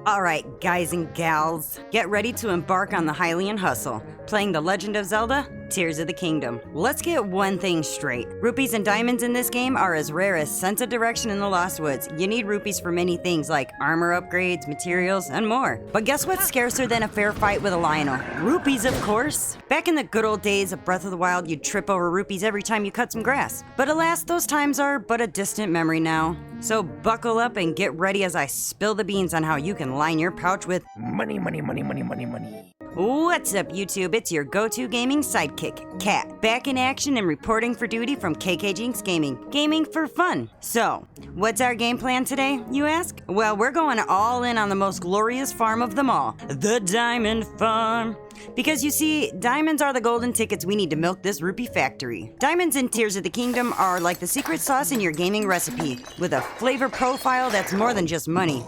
Alright, guys and gals, get ready to embark on the Hylian hustle. Playing The Legend of Zelda, Tears of the Kingdom. Let's get one thing straight. Rupees and diamonds in this game are as rare as sense of direction in the Lost Woods. You need rupees for many things like armor upgrades, materials, and more. But guess what's scarcer than a fair fight with a Lionel? Rupees, of course. Back in the good old days of Breath of the Wild, you'd trip over rupees every time you cut some grass. But alas, those times are but a distant memory now. So buckle up and get ready as I spill the beans on how you can line your pouch with money, money, money, money, money, money. What's up, YouTube? It's your go-to gaming sidekick, Kat, back in action and reporting for duty from KKJinxx Gaming. Gaming for fun. So, what's our game plan today, you ask? Well, we're going all in on the most glorious farm of them all, the Diamond Farm. Because you see, diamonds are the golden tickets we need to milk this rupee factory. Diamonds in Tears of the Kingdom are like the secret sauce in your gaming recipe, with a flavor profile that's more than just money.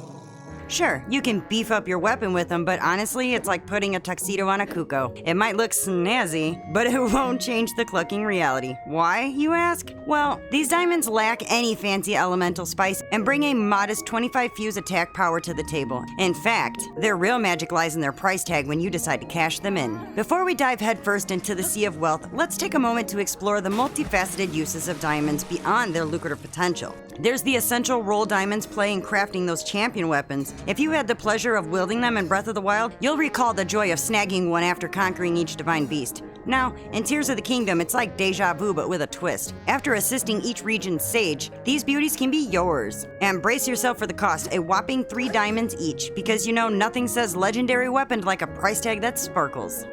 Sure, you can beef up your weapon with them, but honestly, it's like putting a tuxedo on a cuckoo. It might look snazzy, but it won't change the clucking reality. Why, you ask? Well, these diamonds lack any fancy elemental spice and bring a modest 25 fuse attack power to the table. In fact, their real magic lies in their price tag when you decide to cash them in. Before we dive headfirst into the sea of wealth, let's take a moment to explore the multifaceted uses of diamonds beyond their lucrative potential. There's the essential role diamonds play in crafting those champion weapons. If you had the pleasure of wielding them in Breath of the Wild, you'll recall the joy of snagging one after conquering each divine beast. Now, in Tears of the Kingdom, it's like deja vu but with a twist. After assisting each region's sage, these beauties can be yours. And brace yourself for the cost, a whopping 3 diamonds each, because you know nothing says legendary weapon like a price tag that sparkles.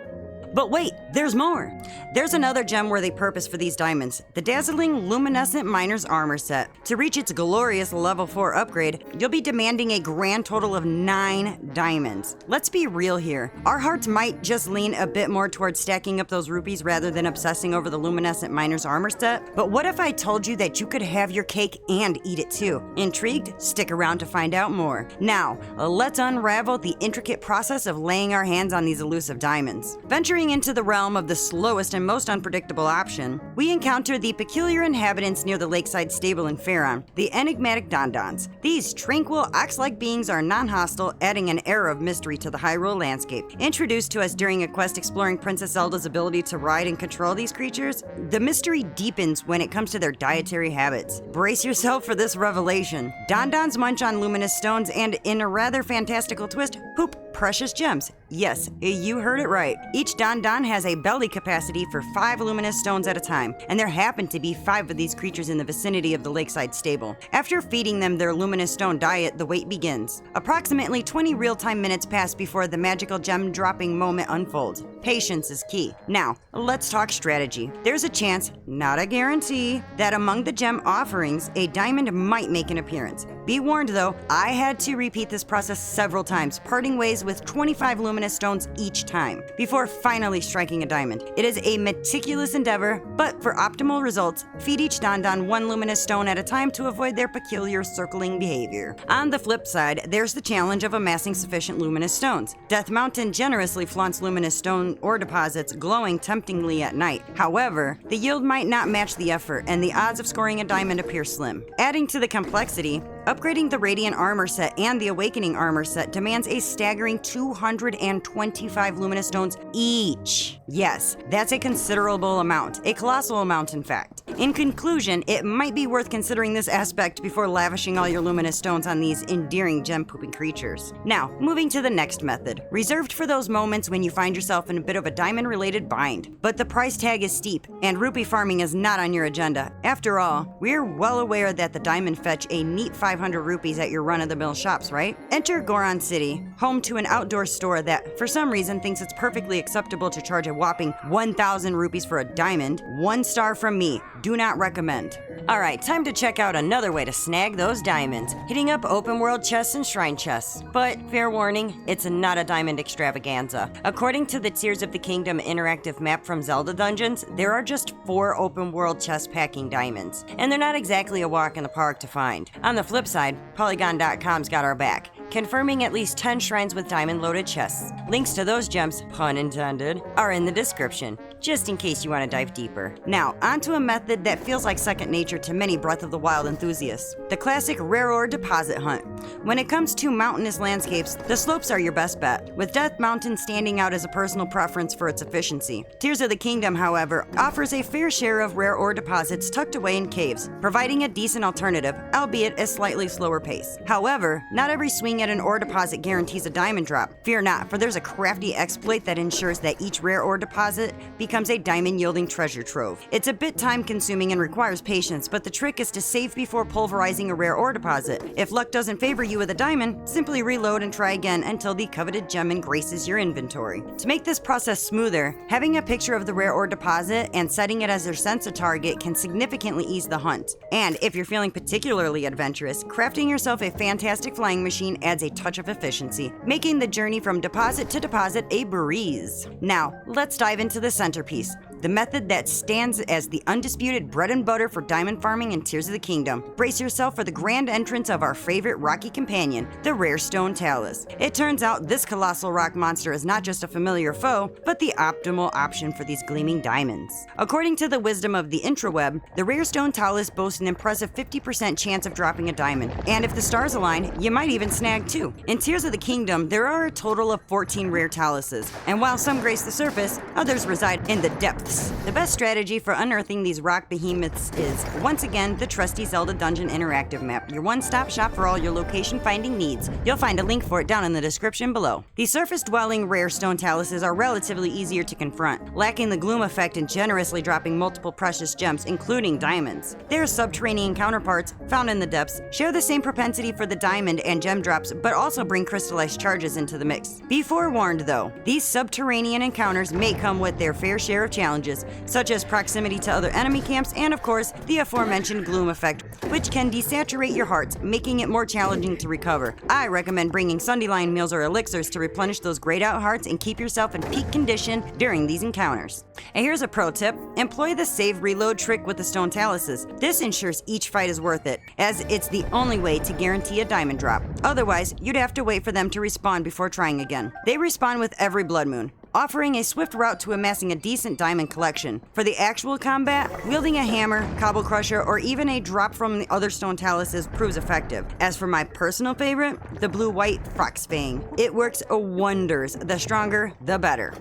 But wait, there's more! There's another gem-worthy purpose for these diamonds, the dazzling luminescent miner's armor set. To reach its glorious level 4 upgrade, you'll be demanding a grand total of 9 diamonds. Let's be real here. Our hearts might just lean a bit more towards stacking up those rupees rather than obsessing over the luminescent miner's armor set. But what if I told you that you could have your cake and eat it too? Intrigued? Stick around to find out more. Now, let's unravel the intricate process of laying our hands on these elusive diamonds. Venturing into the realm of the slowest and most unpredictable option, we encounter the peculiar inhabitants near the lakeside stable in Faron, the enigmatic Dondons. These tranquil, ox-like beings are non-hostile, adding an air of mystery to the Hyrule landscape. Introduced to us during a quest exploring Princess Zelda's ability to ride and control these creatures, the mystery deepens when it comes to their dietary habits. Brace yourself for this revelation. Dondons munch on luminous stones and, in a rather fantastical twist, poop precious gems. Yes, you heard it right. Each Dondon has a belly capacity for 5 luminous stones at a time, and there happen to be 5 of these creatures in the vicinity of the lakeside stable. After feeding them their luminous stone diet, the wait begins. Approximately 20 real-time minutes pass before the magical gem-dropping moment unfolds. Patience is key. Now, let's talk strategy. There's a chance, not a guarantee, that among the gem offerings, a diamond might make an appearance. Be warned though, I had to repeat this process several times, parting ways with 25 luminous stones each time, before finally striking a diamond. It is a meticulous endeavor, but for optimal results, feed each Dondon 1 luminous stone at a time to avoid their peculiar circling behavior. On the flip side, there's the challenge of amassing sufficient luminous stones. Death Mountain generously flaunts luminous stone ore deposits glowing temptingly at night. However, the yield might not match the effort, and the odds of scoring a diamond appear slim. Adding to the complexity, upgrading the Radiant Armor set and the Awakening Armor set demands a staggering 225 luminous stones each. Yes, that's a considerable amount, a colossal amount in fact. In conclusion, it might be worth considering this aspect before lavishing all your luminous stones on these endearing gem-pooping creatures. Now, moving to the next method, reserved for those moments when you find yourself in a bit of a diamond-related bind. But the price tag is steep, and rupee farming is not on your agenda. After all, we're well aware that the diamond fetch a neat 500 rupees at your run-of-the-mill shops, right? Enter Goron City, home to an outdoor store that, for some reason, thinks it's perfectly acceptable to charge a whopping 1,000 rupees for a diamond. 1 star from me. Do not recommend. Alright, time to check out another way to snag those diamonds, hitting up open world chests and shrine chests. But, fair warning, it's not a diamond extravaganza. According to the Tears of the Kingdom interactive map from Zelda Dungeons, there are just 4 open world chest packing diamonds, and they're not exactly a walk in the park to find. On the flip side, Polygon.com's got our back. confirming at least 10 shrines with diamond-loaded chests. Links to those gems, pun intended, are in the description, just in case you want to dive deeper. Now, onto a method that feels like second nature to many Breath of the Wild enthusiasts, the classic rare ore deposit hunt. When it comes to mountainous landscapes, the slopes are your best bet, with Death Mountain standing out as a personal preference for its efficiency. Tears of the Kingdom, however, offers a fair share of rare ore deposits tucked away in caves, providing a decent alternative, albeit a slightly slower pace. However, not every swing at an ore deposit guarantees a diamond drop. Fear not, for there's a crafty exploit that ensures that each rare ore deposit becomes a diamond-yielding treasure trove. It's a bit time-consuming and requires patience, but the trick is to save before pulverizing a rare ore deposit. If luck doesn't favor you with a diamond, simply reload and try again until the coveted gem graces your inventory. To make this process smoother, having a picture of the rare ore deposit and setting it as your sense target can significantly ease the hunt. And if you're feeling particularly adventurous, crafting yourself a fantastic flying machine adds a touch of efficiency, making the journey from deposit to deposit a breeze. Now, let's dive into the centerpiece, the method that stands as the undisputed bread and butter for diamond farming in Tears of the Kingdom. Brace yourself for the grand entrance of our favorite rocky companion, the rare stone talus. It turns out this colossal rock monster is not just a familiar foe, but the optimal option for these gleaming diamonds. According to the wisdom of the intraweb, the rare stone talus boasts an impressive 50% chance of dropping a diamond, and if the stars align, you might even snag two. In Tears of the Kingdom, there are a total of 14 rare taluses, and while some grace the surface, others reside in the depths. The best strategy for unearthing these rock behemoths is, once again, the trusty Zelda Dungeon interactive map, your one-stop shop for all your location finding needs. You'll find a link for it down in the description below. The surface-dwelling rare stone taluses are relatively easier to confront, lacking the gloom effect and generously dropping multiple precious gems, including diamonds. Their subterranean counterparts, found in the depths, share the same propensity for the diamond and gem drops, but also bring crystallized charges into the mix. Be forewarned, though, these subterranean encounters may come with their fair share of challenges, such as proximity to other enemy camps and, of course, the aforementioned gloom effect, which can desaturate your hearts, making it more challenging to recover. I recommend bringing Sundyline meals or elixirs to replenish those grayed out hearts and keep yourself in peak condition during these encounters. And here's a pro tip: employ the save reload trick with the stone taluses. This ensures each fight is worth it, as it's the only way to guarantee a diamond drop. Otherwise, you'd have to wait for them to respawn before trying again. They respawn with every blood moon, offering a swift route to amassing a decent diamond collection. For the actual combat, wielding a hammer, cobble crusher, or even a drop from the other stone taluses proves effective. As for my personal favorite, the blue-white Fox Fang. It works wonders. The stronger, the better.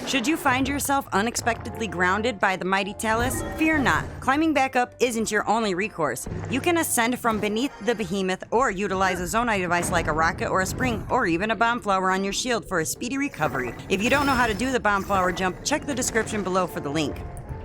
Should you find yourself unexpectedly grounded by the mighty talus, fear not. Climbing back up isn't your only recourse. You can ascend from beneath the behemoth or utilize a zonite device like a rocket or a spring, or even a bomb flower on your shield for a speedy recovery. If you don't know how to do the bomb flower jump, check the description below for the link.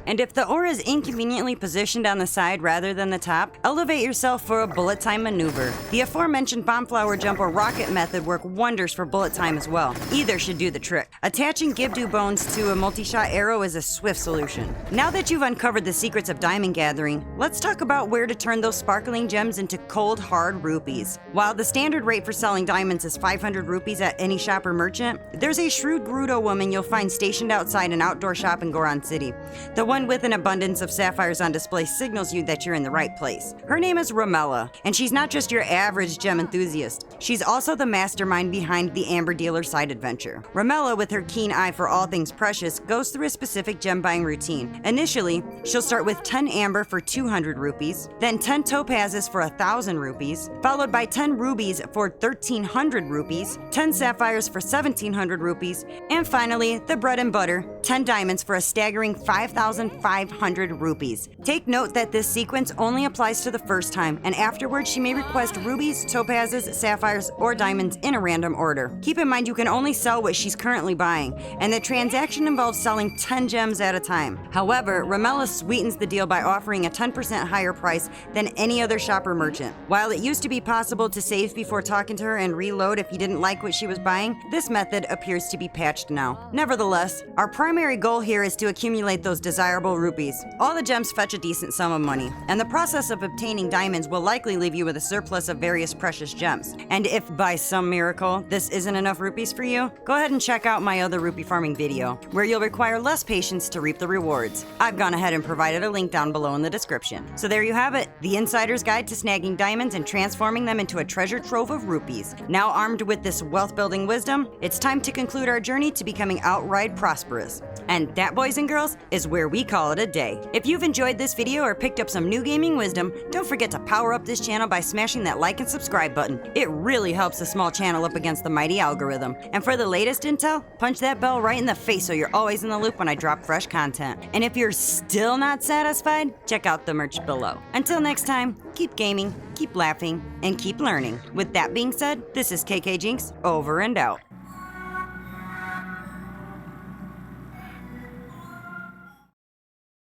And if the ore is inconveniently positioned on the side rather than the top, elevate yourself for a bullet time maneuver. The aforementioned bomb flower jump or rocket method work wonders for bullet time as well. Either should do the trick. Attaching Gibdu bones to a multi-shot arrow is a swift solution. Now that you've uncovered the secrets of diamond gathering, let's talk about where to turn those sparkling gems into cold, hard rupees. While the standard rate for selling diamonds is 500 rupees at any shop or merchant, there's a shrewd Gerudo woman you'll find stationed outside an outdoor shop in Goron City. The one with an abundance of sapphires on display signals you that you're in the right place. Her name is Ramella, and she's not just your average gem enthusiast. She's also the mastermind behind the Amber Dealer side adventure. Ramella, with her keen eye for all things precious, goes through a specific gem buying routine. Initially, she'll start with 10 amber for 200 rupees, then 10 topazes for 1,000 rupees, followed by 10 rubies for 1,300 rupees, 10 sapphires for 1,700 rupees, and finally, the bread and butter, 10 diamonds for a staggering 5,500 rupees. Take note that this sequence only applies to the first time, and afterwards she may request rubies, topazes, sapphires, or diamonds in a random order. Keep in mind you can only sell what she's currently buying, and the transaction involves selling 10 gems at a time. However, Ramella sweetens the deal by offering a 10% higher price than any other shop or merchant. While it used to be possible to save before talking to her and reload if you didn't like what she was buying, this method appears to be patched now. Nevertheless, our primary goal here is to accumulate those desirable desirable rupees. All the gems fetch a decent sum of money, and the process of obtaining diamonds will likely leave you with a surplus of various precious gems. And if by some miracle this isn't enough rupees for you, go ahead and check out my other rupee farming video, where you'll require less patience to reap the rewards. I've gone ahead and provided a link down below in the description. So there you have it, the insider's guide to snagging diamonds and transforming them into a treasure trove of rupees. Now armed with this wealth-building wisdom, it's time to conclude our journey to becoming outright prosperous. And that, boys and girls, is where we call it a day. If you've enjoyed this video or picked up some new gaming wisdom, don't forget to power up this channel by smashing that like and subscribe button. It really helps the small channel up against the mighty algorithm. And for the latest intel, punch that bell right in the face so you're always in the loop when I drop fresh content. And if you're still not satisfied, check out the merch below. Until next time, keep gaming, keep laughing, and keep learning. With that being said, this is KKJinxx, over and out.